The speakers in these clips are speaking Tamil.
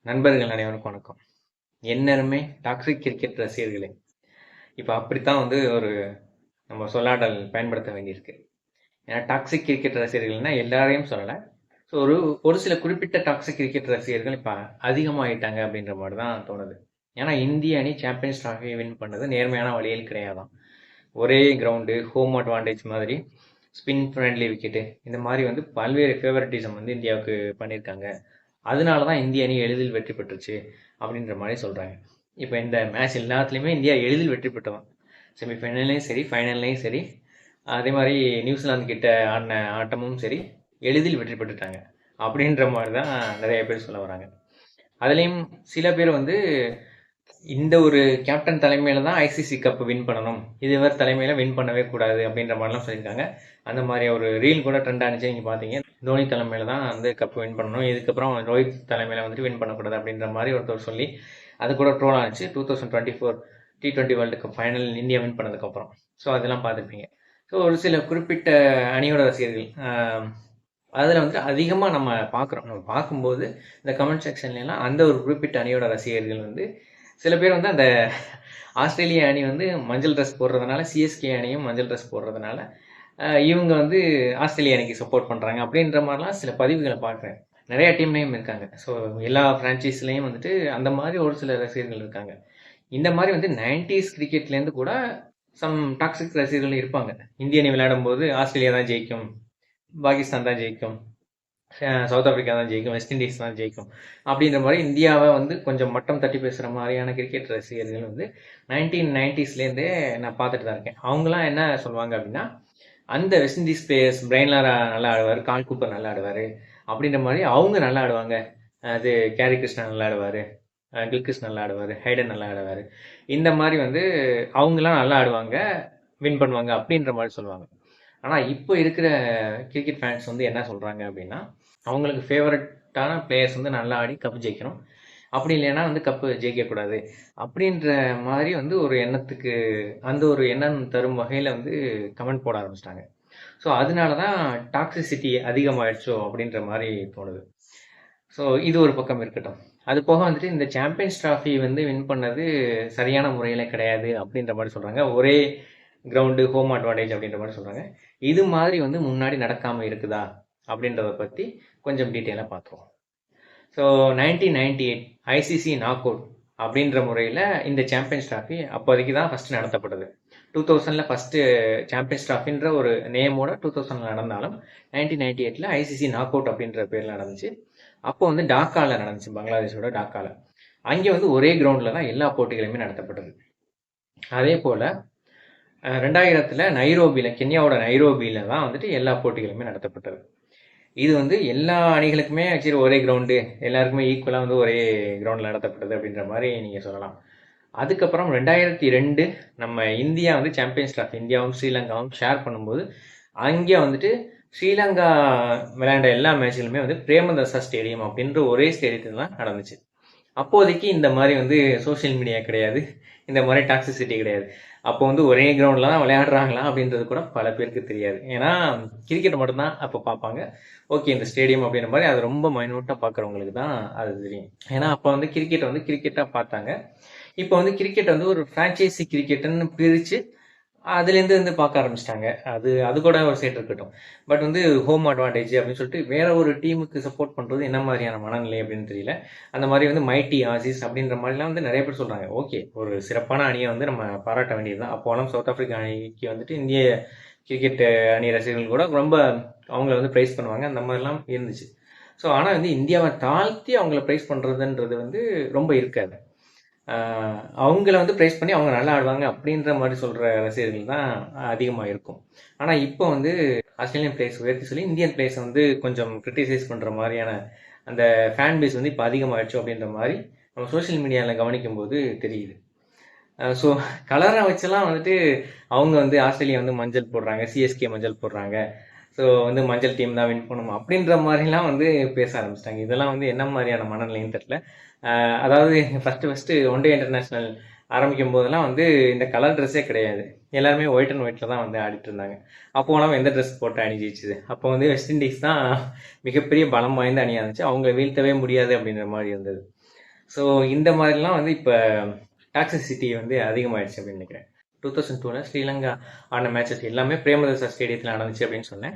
நண்பர்கள் அனைவருக்கும் வணக்கம். எந்நேரமே டாக்ஸிக் கிரிக்கெட் ரசிகர்களே, இப்போ அப்படித்தான் ஒரு நம்ம சொல்லாடல் பயன்படுத்த வேண்டியிருக்கு. ஏன்னா டாக்ஸிக் கிரிக்கெட் ரசிகர்கள்னா எல்லாரையும் சொல்லலை. ஸோ ஒரு ஒரு சில குறிப்பிட்ட டாக்ஸிக் கிரிக்கெட் ரசிகர்கள் இப்போ அதிகமாகிட்டாங்க அப்படின்ற மாதிரி தான் தோணுது. ஏன்னா இந்திய அணி சாம்பியன்ஸ் டிராஃபி வின் பண்ணது நேர்மையான வழியில் கிடையாதான். ஒரே கிரவுண்டு, ஹோம் அட்வான்டேஜ் மாதிரி, ஸ்பின் ஃப்ரெண்ட்லி விக்கெட்டு, இந்த மாதிரி பல்வேறு ஃபேவரட்டிசம் இந்தியாவுக்கு பண்ணியிருக்காங்க. அதனால தான் இந்திய அணி எளிதில் வெற்றி பெற்றுச்சு அப்படின்ற மாதிரி சொல்கிறாங்க. இப்போ இந்த மேட்ச் எல்லாத்துலேயுமே இந்தியா எளிதில் வெற்றி பெற்றதான். செமிஃபைனல்லையும் சரி, ஃபைனல்லையும் சரி, அதே மாதிரி நியூசிலாந்து கிட்ட ஆடின ஆட்டமும் சரி, எளிதில் வெற்றி பெற்றுட்டாங்க அப்படின்ற மாதிரி தான் நிறைய பேர் சொல்ல வராங்க. அதுலேயும் சில பேர் இந்த ஒரு கேப்டன் தலைமையில தான் ஐசிசி கப் வின் பண்ணணும், இதுவர் தலைமையில வின் பண்ணவே கூடாது அப்படின்ற மாதிரிலாம் சொல்லியிருக்காங்க. அந்த மாதிரி ஒரு ரீல் கூட ட்ரெண்ட் ஆனிச்சு. நீங்கள் பார்த்தீங்க, தோனி தலைமையில தான் கப் வின் பண்ணணும், இதுக்கப்புறம் ரோஹித் தலைமையில வின் பண்ணக்கூடாது அப்படின்ற மாதிரி ஒருத்தர் சொல்லி அது கூட ட்ரோல் ஆனிச்சு. 2024 T20 world cup final India win பண்ணதுக்கப்புறம். ஸோ அதெல்லாம் பார்த்துருப்பீங்க. ஸோ ஒரு சில குறிப்பிட்ட அணியோட ரசிகர்கள் அதில் அதிகமாக நம்ம பார்க்குறோம். நம்ம பார்க்கும்போது இந்த கமெண்ட் செக்ஷன்லாம் அந்த ஒரு குறிப்பிட்ட அணியோட ரசிகர்கள் சில பேர் அந்த ஆஸ்திரேலியா அணி மஞ்சள் ட்ரெஸ் போடுறதுனால, சிஎஸ்கே அணியும் மஞ்சள் ட்ரெஸ் போடுறதுனால இவங்க ஆஸ்திரேலியா அணிக்கு சப்போர்ட் பண்ணுறாங்க அப்படின்ற மாதிரிலாம் சில பதிவுகளை பார்க்குறேன். நிறைய டீம்லேயும் இருக்காங்க. ஸோ எல்லா ஃப்ரான்ச்சைஸ்லேயும் அந்த மாதிரி ஒரு சில ரசிகர்கள் இருக்காங்க. இந்த மாதிரி 90s கிரிக்கெட்லேருந்து கூட சம் டாக்ஸிக் ரசிகர்கள் இருப்பாங்க. இந்திய அணி விளையாடும் போது ஆஸ்திரேலியா தான் ஜெயிக்கும், பாகிஸ்தான் தான் ஜெயிக்கும், சவுத் ஆப்பிரிக்கா தான் ஜெயிக்கும், வெஸ்ட் இண்டீஸ் தான் ஜெயிக்கும் அப்படின்ற மாதிரி இந்தியாவை கொஞ்சம் மட்டம் தட்டி பேசுகிற மாதிரியான கிரிக்கெட் ரசிகர்கள் 1990ஸ்லேருந்தே நான் பார்த்துட்டு தான் இருக்கேன். அவங்களாம் என்ன சொல்லுவாங்க அப்படின்னா, அந்த west Indies players Brian Lara நல்லா ஆடுவார், கால் கூப்பர் நல்லா ஆடுவார் அப்படின்ற மாதிரி அவங்க நல்லா ஆடுவாங்க. அது கேரி கிருஷ்ணா நல்லா ஆடுவார், கில்கிறிஸ்ட் நல்லா ஆடுவார், ஹைடன் நல்லா ஆடுவார், இந்த மாதிரி அவங்களாம் நல்லா ஆடுவாங்க, வின் பண்ணுவாங்க அப்படின்ற மாதிரி சொல்லுவாங்க. ஆனால் இப்போ இருக்கிற கிரிக்கெட் ஃபேன்ஸ் என்ன சொல்கிறாங்க அப்படின்னா, அவங்களுக்கு ஃபேவரட்டான பிளேயர்ஸ் நல்லா ஆடி கப் ஜெயிக்கணும், அப்படி இல்லைன்னா கப்பு ஜெயிக்கக்கூடாது அப்படின்ற மாதிரி ஒரு எண்ணத்துக்கு அந்த ஒரு எண்ணம் தரும் வகையில் கமெண்ட் போட ஆரம்பிச்சிட்டாங்க. ஸோ அதனால தான் டாக்ஸிசிட்டி அதிகமாகிடுச்சோ அப்படின்ற மாதிரி தோணுது. ஸோ இது ஒரு பக்கம் இருக்கட்டும். அது போக இந்த சாம்பியன்ஸ் ட்ராஃபி வின் பண்ணது சரியான முறையில் கிடையாது அப்படின்ற மாதிரி சொல்கிறாங்க. ஒரே கிரவுண்டு, ஹோம் அட்வான்டேஜ் அப்படின்ற மாதிரி சொல்கிறாங்க. இது மாதிரி முன்னாடி நடக்காமல் இருக்குதா அப்படின்றத பற்றி கொஞ்சம் டீட்டெயிலாக பார்த்துருவோம். ஸோ 1998 ஐசிசி நாக் அவுட் அப்படின்ற முறையில் இந்த சாம்பியன்ஸ் ட்ராஃபி அப்போதைக்கு தான் ஃபஸ்ட்டு நடத்தப்பட்டது. 2000 ஃபஸ்ட்டு சாம்பியன்ஸ் ட்ராஃபின்ற ஒரு நேமோட 2000 நடந்தாலும் 1998 ஐசிசி நாக் அவுட் அப்படின்ற பேரில் நடந்துச்சு. அப்போ டாக்காவில் நடந்துச்சு, பங்களாதேஷோட டாக்காவில். அங்கே ஒரே கிரவுண்டில் தான் எல்லா போட்டிகளுமே நடத்தப்பட்டது. அதே போல் 2000 நைரோபியில், கென்யாவோட நைரோபியில் தான் எல்லா போட்டிகளுமே நடத்தப்பட்டது. இது எல்லா அணிகளுக்குமே ஆக்சுவலி ஒரே கிரவுண்டு, எல்லாருக்குமே ஈக்குவலாக ஒரே கிரவுண்டில் நடத்தப்பட்டது அப்படின்ற மாதிரி நீங்கள் சொல்லலாம். அதுக்கப்புறம் 2002 நம்ம இந்தியா சாம்பியன்ஸ் ட்ராஃபி இந்தியாவும் ஸ்ரீலங்காவும் ஷேர் பண்ணும்போது அங்கே ஸ்ரீலங்கா விளையாண்ட எல்லா மேட்ச்களுமே பிரேமதாசா ஸ்டேடியம் அப்படின்ற ஒரே ஸ்டேடியத்தில் தான் நடந்துச்சு. அப்போதைக்கு இந்த மாதிரி சோஷியல் மீடியா கிடையாது, இந்த மாதிரி டாக்ஸிசிட்டி கிடையாது. அப்போ ஒரே கிரவுண்டில் தான் விளையாடுறாங்களா அப்படின்றது கூட பல பேருக்கு தெரியாது. ஏன்னா கிரிக்கெட் மட்டும்தான் அப்போ பார்ப்பாங்க. ஓகே, இந்த ஸ்டேடியம் அப்படின்ற மாதிரி அது ரொம்ப மைனூட்டாக பார்க்குறவங்களுக்கு தான் அது தெரியும். ஏன்னா அப்போ கிரிக்கெட் கிரிக்கெட்டாக பார்த்தாங்க. இப்போ கிரிக்கெட் ஒரு ஃப்ரான்ச்சைசி கிரிக்கெட்டுன்னு பிரித்து அதுலேருந்து பார்க்க ஆரம்பிச்சிட்டாங்க. அது கூட ஒரு சைடு இருக்கட்டும். பட் ஹோம் அட்வான்டேஜ் அப்படின்னு சொல்லிட்டு வேற ஒரு டீமுக்கு சப்போர்ட் பண்ணுறது என்ன மாதிரியான மனநிலை அப்படின்னு தெரியல. அந்த மாதிரி மைட்டி ஆசிஸ் அப்படின்ற மாதிரிலாம் நிறைய பேர் சொல்கிறாங்க. ஓகே, ஒரு சிறப்பான அணியை நம்ம பாராட்ட வேண்டியது தான். அப்போலாம் சவுத் ஆப்பிரிக்கா அணிக்கு இந்திய கிரிக்கெட் அணி ரசிகர்கள் கூட ரொம்ப அவங்கள ப்ரைஸ் பண்ணுவாங்க. அந்த மாதிரிலாம் இருந்துச்சு. ஸோ ஆனால் இந்தியாவை தாழ்த்தி அவங்கள ப்ரைஸ் பண்ணுறதுன்றது ரொம்ப இருக்காது. அவங்கள ப்ரைஸ் பண்ணி அவங்க நல்லா ஆடுவாங்க அப்படின்ற மாதிரி சொல்கிற ரசிகர்கள் தான் அதிகமாக இருக்கும். ஆனால் இப்போ ஆஸ்திரேலியன் பிளேயர்ஸ் உயர்த்தி சொல்லி இந்தியன் பிளேயர்ஸை கொஞ்சம் கிரிட்டிசைஸ் பண்ணுற மாதிரியான அந்த ஃபேன் பேஸ் இப்போ அதிகமாகிடுச்சு அப்படின்ற மாதிரி நம்ம சோஷியல் மீடியாவில் கவனிக்கும் போது தெரியுது. ஸோ கலரை வச்செல்லாம் அவங்க ஆஸ்திரேலியா மஞ்சள் போடுறாங்க, சிஎஸ்கே மஞ்சள் போடுறாங்க, ஸோ மஞ்சள் டீம் தான் வின் பண்ணணும் அப்படின்ற மாதிரிலாம் பேச ஆரம்பிச்சிட்டாங்க. இதெல்லாம் என்ன மாதிரியான மனநிலைன்னு தெரியல. அதாவது ஃபஸ்ட்டு ஒன் டே இன்டர்நேஷ்னல் ஆரம்பிக்கும் போதெல்லாம் வந்து இந்த கலர் ட்ரெஸ்ஸே கிடையாது. எல்லாருமே ஒயிட் அண்ட் ஒயிட்ல தான் வந்து ஆடிட்டு இருந்தாங்க. அப்போ நம்ம எந்த ட்ரெஸ் போட்டு அணி ஜெயிச்சுது? அப்போ வந்து வெஸ்ட் இண்டீஸ் தான் மிகப்பெரிய பலம் வாய்ந்த அணியாக இருந்துச்சு. அவங்க வீழ்த்தவே முடியாது அப்படின்ற மாதிரி இருந்தது. ஸோ இந்த மாதிரிலாம் வந்து இப்போ டாக்ஸிசிட்டி வந்து அதிகமாகிடுச்சு அப்படின்னு நினைக்கிறேன். 2002 ஸ்ரீலங்கா ஆன மேட்சஸ் எல்லாமே பிரேமதாசா ஸ்டேடியத்தில் நடந்துச்சு அப்படின்னு சொன்னேன்.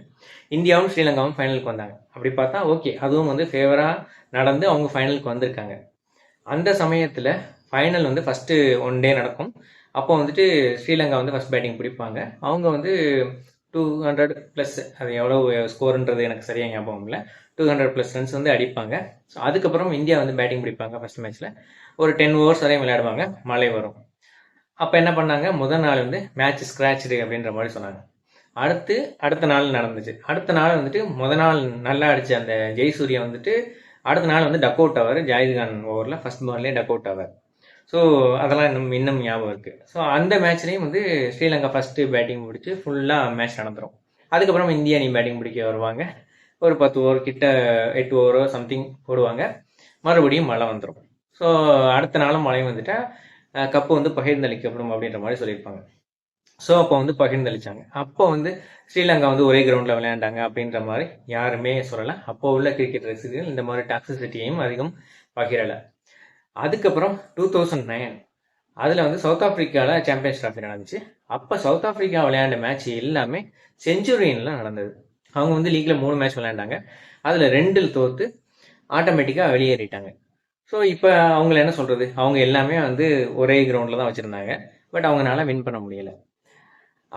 இந்தியாவும் ஸ்ரீலங்காவும் ஃபைனலுக்கு வந்தாங்க. அப்படி பார்த்தா ஓகே, அதுவும் வந்து ஃபேவராக நடந்து அவங்க ஃபைனலுக்கு வந்திருக்காங்க. அந்த சமயத்தில் ஃபைனல் வந்து ஃபஸ்ட்டு 1 டே நடக்கும். அப்போ வந்துட்டு ஸ்ரீலங்கா வந்து ஃபஸ்ட் பேட்டிங் பிடிப்பாங்க. அவங்க வந்து 200+ அது எவ்வளோ ஸ்கோருன்றது எனக்கு சரியாக ஞாபகம் இல்லை. 200+ ரன்ஸ் வந்து அடிப்பாங்க. ஸோ அதுக்கப்புறம் இந்தியா வந்து பேட்டிங் பிடிப்பாங்க ஃபஸ்ட் மேட்ச்சில். ஒரு 10 ஓவர்ஸ் வரையும் விளையாடுவாங்க. மழை வரும். அப்போ என்ன பண்ணாங்க, முதல் நாள் வந்து மேட்ச் ஸ்க்ராட்ச்டு அப்படின்ற மாதிரி சொன்னாங்க. அடுத்த நாள் நடந்துச்சு. அடுத்த நாள் வந்துட்டு முதல் நாள் நல்லா அடிச்ச அந்த ஜெயசூர்யா வந்துட்டு அடுத்த நாள் வந்து டக் அவுட் ஆவார். ஜாயித்கான் ஓவரில் ஃபர்ஸ்ட் பால்லே டக் அவுட் ஆவார். ஸோ அதெல்லாம் இன்னும் ஞாபகம் இருக்குது. ஸோ அந்த மேட்ச்லேயும் வந்து ஸ்ரீலங்கா ஃபஸ்ட்டு பேட்டிங் பிடிச்சி ஃபுல்லாக மேட்ச் நடந்துடும். அதுக்கப்புறம் இந்திய அணி பேட்டிங் பிடிக்க வருவாங்க. ஒரு 10 ஓவர் கிட்ட 8 ஓவரோ சம்திங் போடுவாங்க. மறுபடியும் மழை வந்துடும். ஸோ அடுத்த நாளும் மழை வந்துட்டா கப்பு வந்து பகிர்ந்தளிக்கப்படும் அப்படின்ற மாதிரி சொல்லியிருப்பாங்க. ஸோ அப்போ வந்து பகிர்ந்தளிச்சாங்க. அப்போ வந்து ஸ்ரீலங்கா வந்து ஒரே கிரவுண்டில் விளையாண்டாங்க அப்படின்ற மாதிரி யாருமே சொல்லலை. அப்போ உள்ள கிரிக்கெட் ரசிகர்கள் இந்த மாதிரி டாக்ஸிசிட்டியையும் அதிகம் பகிரலை. அதுக்கப்புறம் 2009 அதில் வந்து சவுத் ஆஃப்ரிக்காவில் சாம்பியன்ஸ் ட்ராஃபி நடந்துச்சு. அப்போ சவுத் ஆஃப்ரிக்கா விளையாண்ட மேட்ச் எல்லாமே செஞ்சுரியனில் நடந்தது. அவங்க வந்து லீக்ல 3 மேட்ச் விளையாண்டாங்க. அதில் 2 தோற்று ஆட்டோமேட்டிக்காக வெளியேறிட்டாங்க. ஸோ இப்போ அவங்கள என்ன சொல்கிறது, அவங்க எல்லாமே வந்து ஒரே கிரவுண்டில் தான் வச்சுருந்தாங்க. பட் அவங்களால வின் பண்ண முடியலை.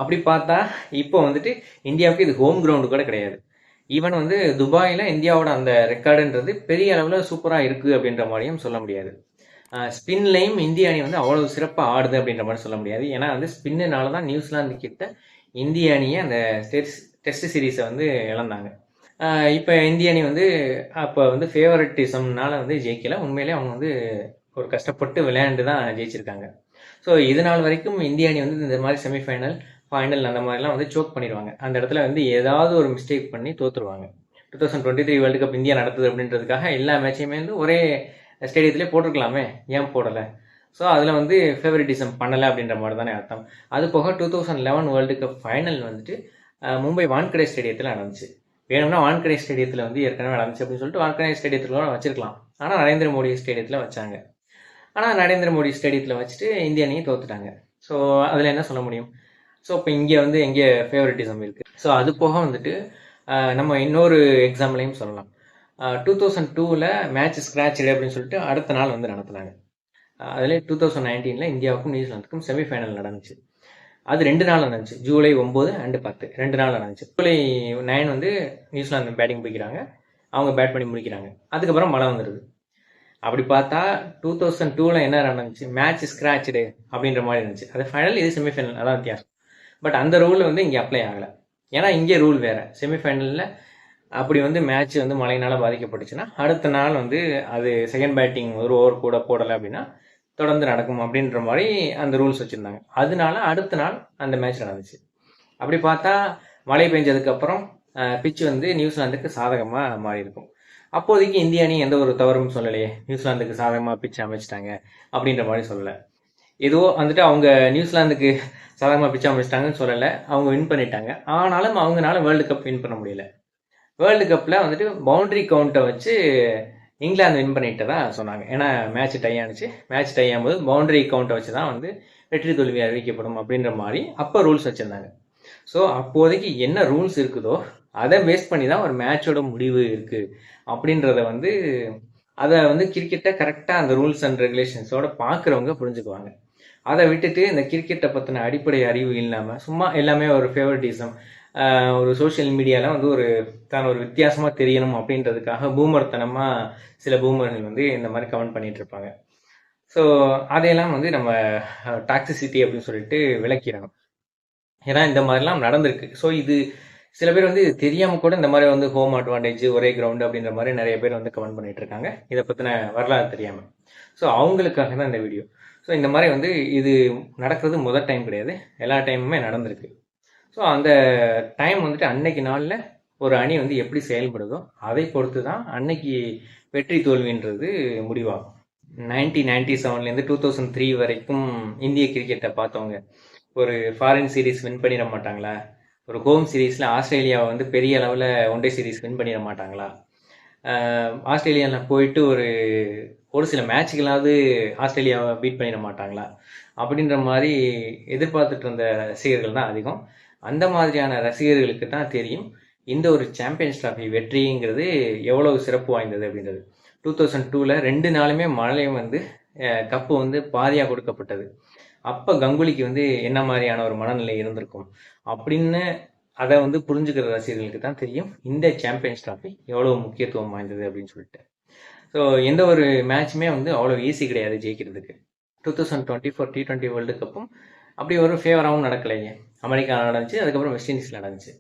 அப்படி பார்த்தா இப்போ வந்துட்டு இந்தியாவுக்கு இது ஹோம் கிரவுண்டு கூட கிடையாது. ஈவன் வந்து துபாயில் இந்தியாவோட அந்த ரெக்கார்டுன்றது பெரிய அளவில் சூப்பராக இருக்குது அப்படின்ற மாதிரியும் சொல்ல முடியாது. ஸ்பின்லையும் இந்திய அணி வந்து அவ்வளோ சிறப்பாக ஆடுது அப்படின்ற மாதிரி சொல்ல முடியாது. ஏன்னா வந்து ஸ்பின்னுனால தான் நியூசிலாந்து கிட்ட இந்திய அணியை அந்த டெஸ்ட் சீரீஸை வந்து இழந்தாங்க. இப்போ இந்திய அணி வந்து அப்போ வந்து ஃபேவரட்டிசம்னால வந்து ஜெயிக்கலை. உண்மையிலே அவங்க வந்து ஒரு கஷ்டப்பட்டு விளையாண்டு தான் ஜெயிச்சிருக்காங்க. ஸோ இது நாள் வரைக்கும் இந்திய அணி வந்து இந்த மாதிரி செமிஃபைனல், ஃபைனல் அந்த மாதிரிலாம் வந்து சோக் பண்ணிடுவாங்க. அந்த இடத்துல வந்து ஏதாவது ஒரு மிஸ்டேக் பண்ணி தோற்றுருவாங்க. 2023 வேர்ல்டு கப் இந்தியா நடத்துது அப்படின்றதுக்காக எல்லா மேட்சையுமே வந்து ஒரே ஸ்டேடியத்திலே போட்டிருக்கலாமே, ஏன் போடலை? ஸோ அதில் வந்து ஃபேவரட்டிசம் பண்ணலை அப்படின்ற மாதிரி தானே அர்த்தம். அது போக 2011 வேர்ல்டு கப் ஃபைனல் வந்துட்டு மும்பை வான்கடே ஸ்டேடியத்தில் நடந்துச்சு. வேணும்னா வான்கடே ஸ்டேடியத்தில் வந்து ஏற்கனவே நடந்துச்சு அப்படின்னு சொல்லிட்டு வான்கடே ஸ்டேடியத்தில் வச்சிருக்கலாம். ஆனால் நரேந்திர மோடி ஸ்டேடியத்தில் வச்சாங்க. ஆனால் நரேந்திர மோடி ஸ்டேடியத்தில் வச்சுட்டு இந்திய அணியை தோத்துட்டாங்க. ஸோ அதில் என்ன சொல்ல முடியும்? ஸோ இப்போ இங்கே வந்து எங்கே ஃபேவரட்டிசம் இருக்குது? ஸோ அது போக வந்துட்டு நம்ம இன்னொரு எக்ஸாம்பிளையும் சொல்லலாம். 2002 மேட்ச் ஸ்க்ராட்ச் அப்படின்னு சொல்லிட்டு அடுத்த நாள் வந்து நடத்துனாங்க. அதில் 2019 இந்தியாவுக்கும் நியூசிலாந்துக்கும் செமிஃபைனல் நடந்துச்சு. அது 2 நாள் நடந்துச்சு. ஜூலை 9 அண்ட் 10 2 நாள் நடந்துச்சு. ஜூலை 9 வந்து நியூசிலாந்து பேட்டிங் பிடிக்கிறாங்க. அவங்க பேட் பண்ணி முடிக்கிறாங்க. அதுக்கப்புறம் மழை வந்துடுது. அப்படி பார்த்தா 2002 என்ன நடந்துச்சு, மேட்ச் ஸ்க்ராட்ச்டு அப்படின்ற மாதிரி இருந்துச்சு. அது ஃபைனல், இது செமிஃபைனல், அதான் வித்தியாசம். பட் அந்த ரூல் வந்து இங்கே அப்ளை ஆகலை. ஏன்னா இங்கே ரூல் வேறு. செமிஃபைனலில் அப்படி வந்து மேட்ச் வந்து மழையினால் பாதிக்கப்பட்டுச்சுன்னா அடுத்த நாள் வந்து அது செகண்ட் பேட்டிங் ஒரு ஓவர் கூட போடலை அப்படின்னா தொடர்ந்து நடக்கும் அப்படின்ற மாதிரி அந்த ரூல்ஸ் வச்சுருந்தாங்க. அதனால அடுத்த நாள் அந்த மேட்ச் நடந்துச்சு. அப்படி பார்த்தா மழை பெஞ்சதுக்கப்புறம் பிச்சு வந்து நியூசிலாந்துக்கு சாதகமாக மாறி இருக்கும். அப்போதைக்கு இந்திய அணி எந்த ஒரு தவறும் சொல்லலையே, நியூசிலாந்துக்கு சாதகமாக பிச்சு அமைச்சிட்டாங்க அப்படின்ற மாதிரி சொல்லலை. ஏதோ வந்துட்டு அவங்க நியூசிலாந்துக்கு சாதகமாக பிச்சு அமைச்சிட்டாங்கன்னு சொல்லலை, அவங்க வின் பண்ணிட்டாங்க. ஆனாலும் அவங்களால வேர்ல்டு கப் வின் பண்ண முடியல. வேர்ல்டு கப்பில் வந்துட்டு பவுண்டரி கவுண்ட்டை வச்சு இங்கிலாந்து வின் பண்ணிட்டதா சொன்னாங்க. ஏன்னா மேட்ச் டை ஆனிச்சு. மேட்ச் டை ஆகும்போது பவுண்டரி கவுண்ட்டை வச்சு தான் வந்து வெற்றி தோல்வி அறிவிக்கப்படும் அப்படின்ற மாதிரி அப்போ ரூல்ஸ் வச்சுருந்தாங்க. ஸோ அப்போதைக்கு என்ன ரூல்ஸ் இருக்குதோ அதை பேஸ் பண்ணி தான் ஒரு மேட்சோட முடிவு இருக்குது அப்படின்றத வந்து அதை வந்து கிரிக்கெட்டை கரெக்டாக அந்த ரூல்ஸ் அண்ட் ரெகுலேஷன்ஸோட பார்க்குறவங்க புரிஞ்சுக்குவாங்க. அதை விட்டுட்டு இந்த கிரிக்கெட்டை பற்றின அடிப்படை அறிவு இல்லாமல் சும்மா எல்லாமே ஒரு ஃபேவரட்டிசம், ஒரு சோஷியல் மீடியாவில் வந்து தான் ஒரு வித்தியாசமாக தெரியணும் அப்படின்றதுக்காக பூமர்த்தனமாக சில பூமர்கள் வந்து இந்த மாதிரி கமெண்ட் பண்ணிட்டு இருப்பாங்க. ஸோ அதையெல்லாம் வந்து நம்ம டாக்ஸிசிட்டி அப்படின்னு சொல்லிட்டு விளக்கிடணும். ஏன்னா இந்த மாதிரிலாம் நடந்திருக்கு. ஸோ இது சில பேர் வந்து தெரியாமல் கூட இந்த மாதிரி வந்து ஹோம் அட்வான்டேஜ், ஒரே கிரவுண்டு அப்படின்ற மாதிரி நிறைய பேர் வந்து கமெண்ட் பண்ணிட்டு இருக்காங்க, இதை பற்றின வரலாறு தெரியாமல். ஸோ அவங்களுக்காக தான் இந்த வீடியோ. ஸோ இந்த மாதிரி வந்து இது நடக்கிறது முதல் டைம் கிடையாது, எல்லா டைமுமே நடந்திருக்கு. ஸோ அந்த டைம் வந்துட்டு அன்னைக்கு நாளில் ஒரு அணி வந்து எப்படி செயல்படுதோ அதை பொறுத்து தான் அன்னைக்கு வெற்றி தோல்வின்றது முடிவாகும். 1997லேருந்து 2003 வரைக்கும் இந்திய கிரிக்கெட்டை பார்த்தவங்க ஒரு ஃபாரின் சீரீஸ் வின் பண்ணிட மாட்டாங்களா? ஒரு ஹோம் சீரீஸில் ஆஸ்திரேலியாவை வந்து பெரிய அளவில் ஒன்டே சீரீஸ் வின் பண்ணிட மாட்டாங்களா? ஆஸ்திரேலியாவில் போயிட்டு ஒரு ஒரு சில மேட்சுகளாவது ஆஸ்திரேலியாவை பீட் பண்ணிட மாட்டாங்களா அப்படின்ற மாதிரி எதிர்பார்த்துட்டு இருந்த ரசிகர்கள் தான் அதிகம். அந்த மாதிரியான ரசிகர்களுக்கு தான் தெரியும் இந்த ஒரு சாம்பியன்ஸ் டிராஃபி வெற்றிங்கிறது எவ்வளவு சிறப்பு வாய்ந்தது அப்படின்றது. 2002ல் 2 நாளுமே மழையும் வந்து கப்பு வந்து பாதியாக கொடுக்கப்பட்டது. அப்போ கங்குலிக்கு வந்து என்ன மாதிரியான ஒரு மனநிலை இருந்திருக்கும் அப்படின்னு அதை வந்து புரிஞ்சுக்கிற ரசிகர்களுக்கு தான் தெரியும் இந்த சாம்பியன்ஸ் டிராஃபி எவ்வளோ முக்கியத்துவம் வாய்ந்தது அப்படின்னு சொல்லிட்டு. ஸோ எந்த ஒரு மேட்சுமே வந்து அவ்வளோ ஈஸி கிடையாது ஜெயிக்கிறதுக்கு. 2024 T20 வேர்ல்டு கப்பும் அப்படி ஒரு ஃபேவராகவும் நடக்கலைங்க. அமெரிக்கா நடந்துச்சு, அதுக்கப்புறம் வெஸ்ட் இண்டீஸில் நடந்துச்சு.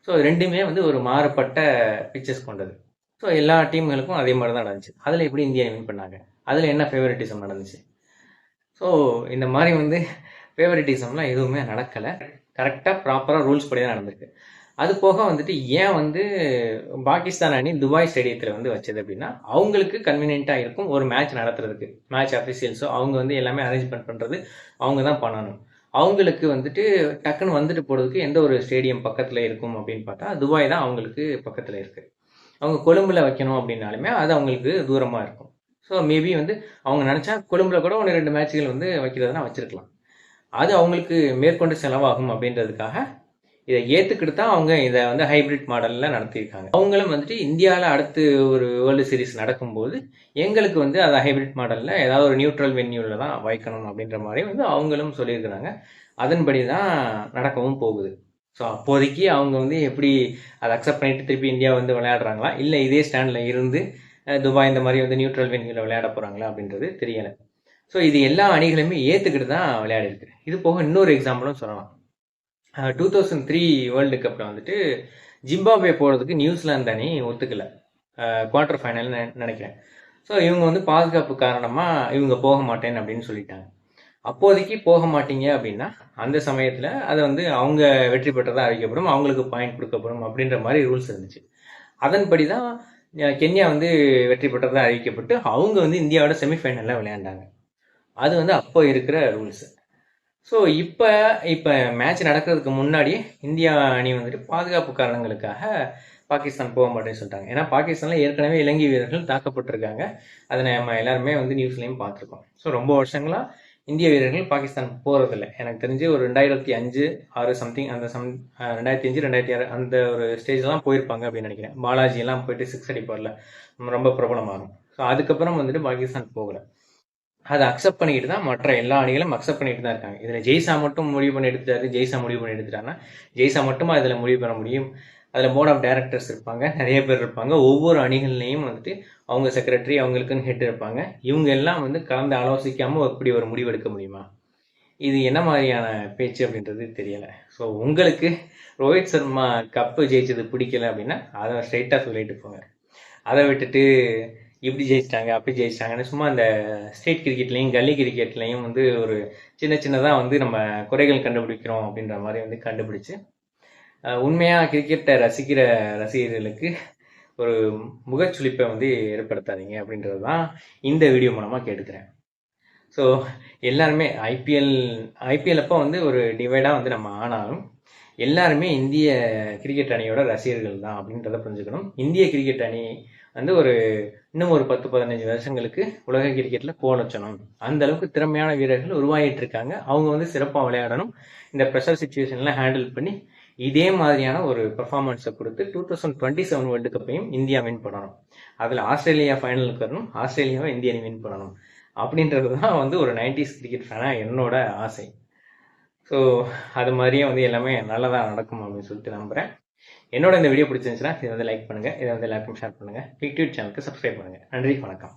ஸோ ரெண்டுமே வந்து ஒரு மாறுபட்ட பிச்சர்ஸ் கொண்டது. ஸோ எல்லா டீம்களுக்கும் அதே மாதிரி தான் நடந்துச்சு. அதில் எப்படி இந்தியா வின் பண்ணாங்க, அதில் என்ன ஃபேவரட்டிசம் நடந்துச்சு? ஸோ இந்த மாதிரி வந்து ஃபேவரட்டிசம்லாம் எதுவுமே நடக்கலை. கரெக்டாக ப்ராப்பராக ரூல்ஸ் படி தான் நடந்திருக்கு. அது போக வந்துட்டு ஏன் வந்து பாகிஸ்தான் அணி துபாய் ஸ்டேடியத்தில் வந்து வச்சது அப்படின்னா, அவங்களுக்கு கன்வீனியண்ட்டாக இருக்கும் ஒரு மேட்ச் நடத்துறதுக்கு. மேட்ச் அஃபிஷியல்ஸோ அவங்க வந்து எல்லாமே அரேஞ்ச்மெண்ட் பண்ணுறது அவங்க தான் பண்ணணும். அவங்களுக்கு வந்துட்டு டக்குன்னு வந்துட்டு போகிறதுக்கு எந்த ஒரு ஸ்டேடியம் பக்கத்தில் இருக்கும் அப்படின்னு பார்த்தா துபாய் தான் அவங்களுக்கு பக்கத்தில் இருக்குது. அவங்க கொழும்பில் வைக்கணும் அப்படின்னாலுமே அது அவங்களுக்கு தூரமாக இருக்கும். ஸோ மேபி வந்து அவங்க நினச்சா கொழும்பில் கூட 1-2 மேட்ச்கள் வந்து வைக்கிறதுனா வச்சுருக்கலாம். அது அவங்களுக்கு மேற்கொண்டு செலவாகும் அப்படின்றதுக்காக இதை ஏற்றுக்கிட்டு தான் அவங்க இதை வந்து ஹைபிரிட் மாடலில் நடத்தியிருக்காங்க. அவங்களும் வந்துட்டு இந்தியாவில் அடுத்து ஒரு வேர்ல்டு சீரிஸ் நடக்கும்போது எங்களுக்கு வந்து அதை ஹைபிரிட் மாடலில் ஏதாவது ஒரு நியூட்ரல் வென்யூவில் தான் வைக்கணும் அப்படின்ற மாதிரி வந்து அவங்களும் சொல்லியிருக்கிறாங்க. அதன்படி தான் நடக்கவும் போகுது. ஸோ அப்போதைக்கு அவங்க வந்து எப்படி அதை அக்செப்ட் பண்ணிட்டு திருப்பி இந்தியா வந்து விளையாடுறாங்களா, இல்லை இதே ஸ்டாண்டில் இருந்து துபாய் இந்த மாதிரி வந்து நியூட்ரல் வென்யூவில் விளையாட போகிறாங்களா அப்படின்றது தெரியலை. ஸோ இது எல்லா அணிகளுமே ஏற்றுக்கிட்டு தான் விளையாடிருக்கு. இது போக இன்னொரு எக்ஸாம்பிளும் சொல்லலாம். 2003 வேர்ல்டு கப்பில் வந்துட்டு ஜிம்பாப்வே போகிறதுக்கு நியூசிலாந்து அணி ஒத்துக்கலை. குவார்டர் ஃபைனல்னு நினைக்கிறேன். ஸோ இவங்க வந்து பாதுகாப்பு காரணமாக இவங்க போக மாட்டேன்னு அப்படின்னு சொல்லிட்டாங்க. அப்போதைக்கு போக மாட்டீங்க அப்படின்னா அந்த சமயத்தில் அதை வந்து அவங்க வெற்றி பெற்றதாக அறிவிக்கப்படும், அவங்களுக்கு பாயிண்ட் கொடுக்கப்படும் அப்படின்ற மாதிரி ரூல்ஸ் இருந்துச்சு. அதன்படி தான் கென்யா வந்து வெற்றி பெற்றதாக அறிவிக்கப்பட்டு அவங்க வந்து இந்தியாவோட செமிஃபைனலில் விளையாண்டாங்க. அது வந்து அப்போ இருக்கிற ரூல்ஸு. ஸோ இப்போ மேட்ச் நடக்கிறதுக்கு முன்னாடியே இந்தியா அணி வந்துட்டு பாதுகாப்பு காரணங்களுக்காக பாகிஸ்தான் போக மாட்டேன்னு சொல்லிட்டாங்க. ஏன்னா பாகிஸ்தானில் ஏற்கனவே இலங்கை வீரர்கள் தாக்கப்பட்டிருக்காங்க. அதை நம்ம எல்லாருமே வந்து நியூஸ்லேயும் பார்த்துருக்கோம். ஸோ ரொம்ப வருஷங்களாக இந்திய வீரர்கள் பாகிஸ்தான் போகிறதில்ல. எனக்கு தெரிஞ்சு ஒரு 2005, 6 சம்திங் அந்த 2005, 2006 அந்த ஒரு ஸ்டேஜ்லாம் போயிருப்பாங்க அப்படின்னு நினைக்கிறேன். பாலாஜி எல்லாம் போயிட்டு 6 அடிப்பார்ல, ரொம்ப பிரபலமாகும். ஸோ அதுக்கப்புறம் வந்துட்டு பாகிஸ்தான் போகலை. அதை அக்செப்ட் பண்ணிக்கிட்டு தான் மற்ற எல்லா அணிகளும் அக்செப்ட் பண்ணிட்டு தான் இருக்காங்க. இதில் ஜெய்சா மட்டும் முடிவு பண்ணி எடுத்துட்டாரு, ஜெய்சா முடிவு பண்ணி எடுத்துட்டாருன்னா ஜெய்சா மட்டுமா இதில் முடிவு பண்ண முடியும்? அதில் போர்ட் ஆஃப் டைரக்டர்ஸ் இருப்பாங்க, நிறைய பேர் இருப்பாங்க. ஒவ்வொரு அணிகள்லையும் வந்துட்டு அவங்க செக்ரட்டரி, அவங்களுக்குன்னு ஹெட் இருப்பாங்க. இவங்க எல்லாம் வந்து கலந்து ஆலோசிக்காமல் இப்படி ஒரு முடிவு எடுக்க முடியுமா? இது என்ன மாதிரியான பேச்சு அப்படின்றது தெரியலை. ஸோ உங்களுக்கு ரோஹித் சர்மா கப்பு ஜெயிச்சது பிடிக்கல அப்படின்னா அதை ஸ்ட்ரைட்டாக சொல்லிட்டு போங்க. அதை விட்டுட்டு இப்படி ஜெயிச்சிட்டாங்க அப்படி ஜெயிச்சிட்டாங்கன்னு சும்மா அந்த ஸ்டேட் கிரிக்கெட்லேயும் கல்லி கிரிக்கெட்லேயும் வந்து ஒரு சின்னதாக வந்து நம்ம குறைகள் கண்டுபிடிக்கிறோம் அப்படின்ற மாதிரி வந்து கண்டுபிடிச்சு உண்மையாக கிரிக்கெட்டை ரசிக்கிற ரசிகர்களுக்கு ஒரு முகச்சுளிப்பை வந்து ஏற்படுத்தாதீங்க அப்படின்றது தான் இந்த வீடியோ மூலமாக கேட்டுக்கிறேன். ஸோ எல்லாருமே ஐபிஎல் அப்போ வந்து ஒரு டிவைடாக வந்து நம்ம ஆனாலும் எல்லாருமே இந்திய கிரிக்கெட் அணியோட ரசிகர்கள் தான் அப்படின்றத புரிஞ்சுக்கணும். இந்திய கிரிக்கெட் அணி வந்து இன்னும் ஒரு 10-15 வருஷங்களுக்கு உலக கிரிக்கெட்டில் கோலச்சணும். அந்த அளவுக்கு திறமையான வீரர்கள் உருவாகிட்டு இருக்காங்க. அவங்க வந்து சிறப்பாக விளையாடணும். இந்த ப்ரெஷர் சுச்சுவேஷன்லாம் ஹேண்டில் பண்ணி இதே மாதிரியான ஒரு பெர்ஃபார்மன்ஸை கொடுத்து 2027 வேர்ல்டு கப்பையும் இந்தியா வின் பண்ணணும். அதில் ஆஸ்திரேலியா ஃபைனலுக்கு வரணும், ஆஸ்திரேலியாவை இந்திய அணி வின் பண்ணணும் அப்படின்றது தான் வந்து ஒரு 90s கிரிக்கெட் ஃபேனாக என்னோட ஆசை. ஸோ அது மாதிரியே வந்து எல்லாமே நல்லதாக நடக்கும் அப்படின்னு சொல்லிட்டு நம்புகிறேன். என்னோட இந்த வீடியோ பிடிச்சிருந்துச்சுன்னா இதை வந்து லைக் பண்ணுங்கள், இதை வந்து எல்லாருக்கும் ஷேர் பண்ணுங்கள், கிரிக் டிவி சேனலுக்கு சப்ஸ்கிரைப் பண்ணுங்கள். நன்றி, வணக்கம்.